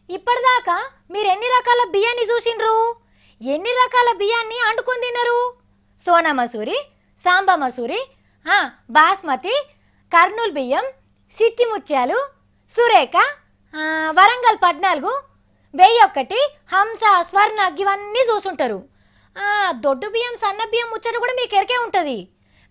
ఇప్పటిదాకా మీరు ఎన్ని రకాల బియ్యాన్ని చూసిండ్రు? ఎన్ని రకాల బియ్యాన్ని అండుకొని తిన్నారు? సోనా మసూరి, సాంబా మసూరి, బాస్మతి, కర్నూలు బియ్యం, సిట్టి ముత్యాలు, సురేఖ, వరంగల్ 14, 1001, హంస, స్వర్ణ ఇవన్నీ చూసుంటారు. దొడ్డు బియ్యం, సన్న బియ్యం ముచ్చట కూడా మీకు ఎరికే ఉంటుంది.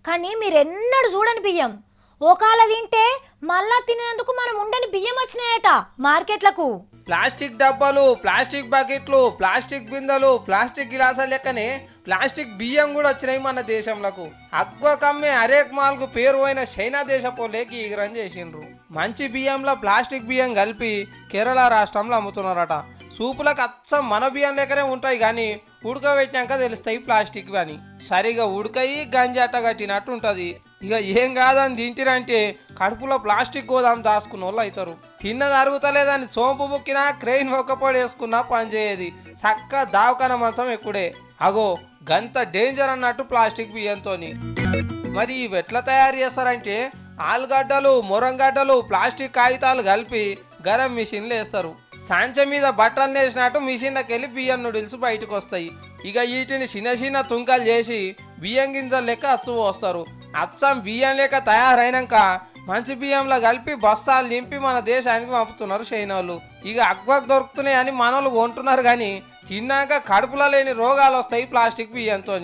కానీ మీరు ఎన్నడూ చూడని బియ్యం ఒకవేళ తింటే మళ్ళా తినేందుకు మనం ఉండని బియ్యం వచ్చినాయట మార్కెట్లకు. ప్లాస్టిక్ డబ్బాలు, ప్లాస్టిక్ బకెట్లు, ప్లాస్టిక్ బిందెలు, ప్లాస్టిక్ గిలాసాలు లెక్కనే ప్లాస్టిక్ బియ్యం కూడా వచ్చినాయి మన దేశంలోకి. అక్కువ కమ్మే అరేక్ మాల్కు పేరు అయిన చైనా దేశపోలేకి ఎగరం చేసిండ్రు. మంచి బియ్యంలో ప్లాస్టిక్ బియ్యం కలిపి కేరళ రాష్ట్రంలో అమ్ముతున్నారట. సూపులకు అచ్చం మన బియ్యం లెక్కనే ఉంటాయి కానీ ఉడకబెట్టినాక తెలుస్తాయి ప్లాస్టిక్ అని. సరిగా ఉడకయి గంజాట కట్టినట్టు ఉంటుంది. ఇక ఏం కాదని తింటిరంటే కడుపులో ప్లాస్టిక్ గోదాం దాచుకున్న వాళ్ళు అవుతారు. తిన్నది అరుగుతలేదని సోంపు ముక్కినా క్రెయిన్ ఒక్కపొడి వేసుకున్నా పనిచేయేది. చక్క దావకాన మంచం ఎక్కుడే. అగో గంత డేంజర్ అన్నట్టు ప్లాస్టిక్ బియ్యంతోని. మరి ఇవి ఎట్లా తయారు చేస్తారంటే ఆలుగడ్డలు, మొరంగడ్డలు, ప్లాస్టిక్ కాగితాలు కలిపి గరం మిషన్లు వేస్తారు. సాంచ మీద బట్టలు వేసినట్టు మిషన్లకు వెళ్ళి బియ్యం నూడిల్స్ బయటకు వస్తాయి. ఇక వీటిని చిన్న చిన్న తుంకలు చేసి బియ్యం గింజలు లెక్క అచ్చు పోస్తారు. అచ్చం బియ్యం లెక్క తయారైనాక మంచి బియ్యంలో కలిపి బస్తాలు నింపి మన దేశానికి పంపుతున్నారు చైనాలు. ఇక అగ్వకు దొరుకుతున్నాయి అని మనోళ్ళు కొంటున్నారు కానీ తిన్నాక కడుపులో లేని రోగాలు వస్తాయి ప్లాస్టిక్ బియ్యంతో.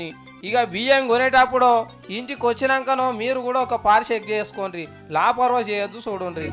ఇక బియ్యం కొనేటప్పుడు ఇంటికి వచ్చినాకనో మీరు కూడా ఒక పారి చెక్ చేసుకోండి. లాపర్వా చేయొద్దు చూడండి.